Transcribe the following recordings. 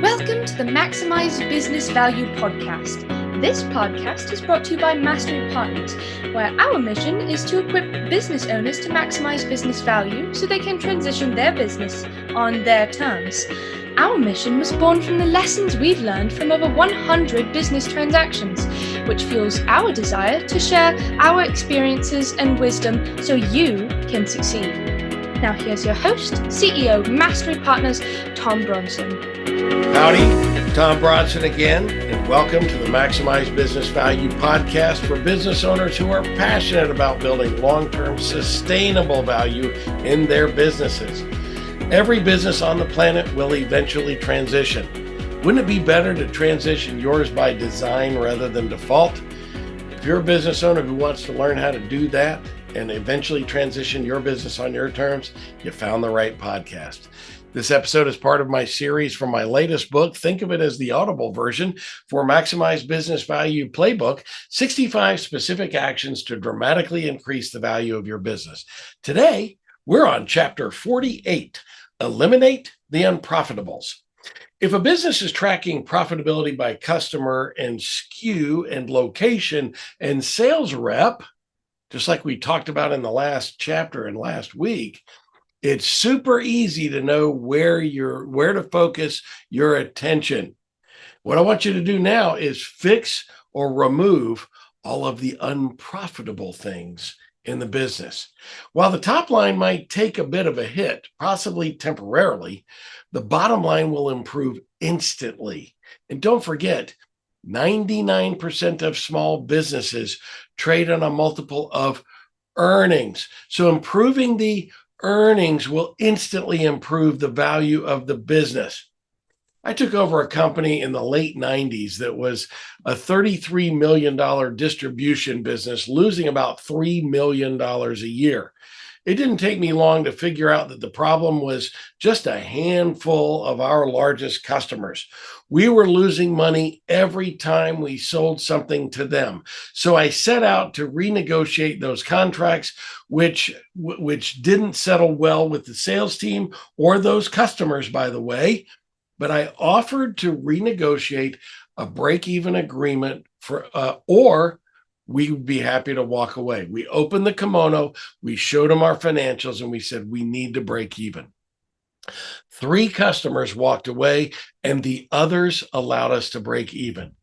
Welcome to the Maximize Business Value podcast. This podcast is brought to you by Mastery Partners, where our mission is to equip business owners to maximize business value so they can transition their business on their terms. Our mission was born from the lessons we've learned from over 100 business transactions, which fuels our desire to share our experiences and wisdom so you can succeed. Now here's your host, CEO, Mastery Partners, Tom Bronson. Howdy, Tom Bronson again, and welcome to the Maximize Business Value podcast for business owners who are passionate about building long-term sustainable value in their businesses. Every business on the planet will eventually transition. Wouldn't it be better to transition yours by design rather than default? If you're a business owner who wants to learn how to do that and eventually transition your business on your terms, you found the right podcast. This episode is part of my series from my latest book. Think of it as the Audible version for Maximize Business Value Playbook, 65 specific actions to dramatically increase the value of your business. Today, we're on chapter 48, Eliminate the Unprofitables. If a business is tracking profitability by customer and SKU and location and sales rep, just like we talked about in the last chapter and last week, it's super easy to know where to focus your attention. What I want you to do now is fix or remove all of the unprofitable things in the business. While the top line might take a bit of a hit, possibly temporarily, the bottom line will improve instantly. And don't forget, 99% of small businesses trade on a multiple of earnings. So improving the earnings will instantly improve the value of the business. I took over a company in the late 90s that was a $33 million distribution business, losing about $3 million a year. It didn't take me long to figure out that the problem was just a handful of our largest customers. We were losing money every time we sold something to them. So I set out to renegotiate those contracts, which didn't settle well with the sales team or those customers, by the way. But I offered to renegotiate a break-even agreement or we would be happy to walk away. We opened the kimono, we showed them our financials, and we said, we need to break even. 3 customers walked away, and the others allowed us to break even.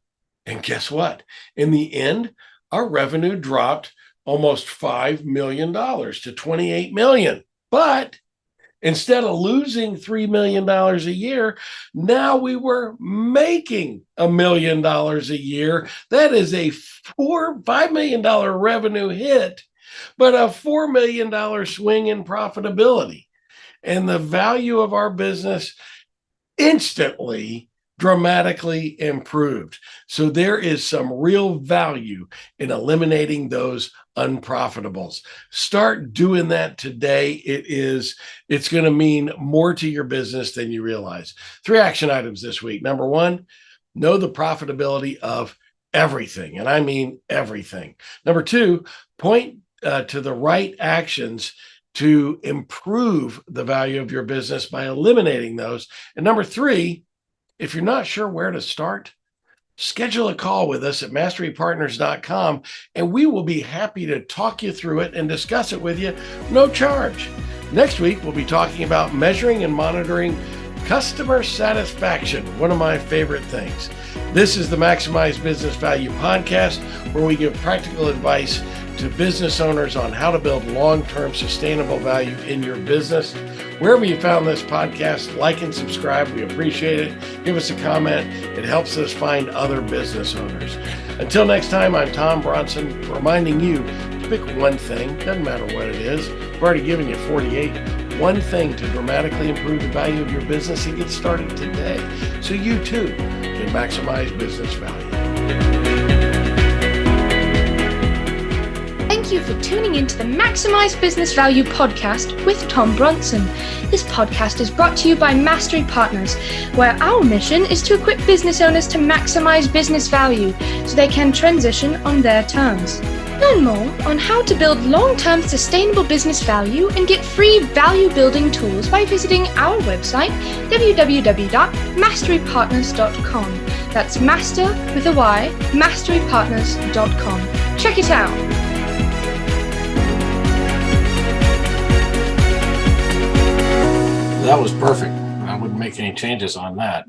And guess what? In the end, our revenue dropped almost $5 million to $28 million. But instead of losing $3 million a year, now we were making $1 million a year. That is a $5 million revenue hit, but a $4 million swing in profitability. And the value of our business instantly dramatically improved. So there is some real value in eliminating those unprofitables. Start doing that today. It's going to mean more to your business than you realize. 3 action items this week. Number 1, know the profitability of everything. And I mean everything. Number 2, point to the right actions to improve the value of your business by eliminating those. And number 3, if you're not sure where to start, schedule a call with us at masterypartners.com, and we will be happy to talk you through it and discuss it with you, no charge. Next week, we'll be talking about measuring and monitoring customer satisfaction, one of my favorite things. This is the Maximize Business Value podcast, where we give practical advice to business owners on how to build long-term sustainable value in your business. Wherever you found this podcast, like and subscribe. We appreciate it. Give us a comment. It helps us find other business owners. Until next time, I'm Tom Bronson, reminding you to pick one thing, doesn't matter what it is. I've already given you 48. One thing to dramatically improve the value of your business and get started today, so you too can maximize business value. Thank you for tuning into the Maximize Business Value podcast with Tom Bronson. This podcast is brought to you by Mastery Partners, where our mission is to equip business owners to maximize business value so they can transition on their terms. Learn more on how to build long-term sustainable business value and get free value-building tools by visiting our website, www.masterypartners.com. That's master with a Y, masterypartners.com. Check it out. That was perfect. I wouldn't make any changes on that.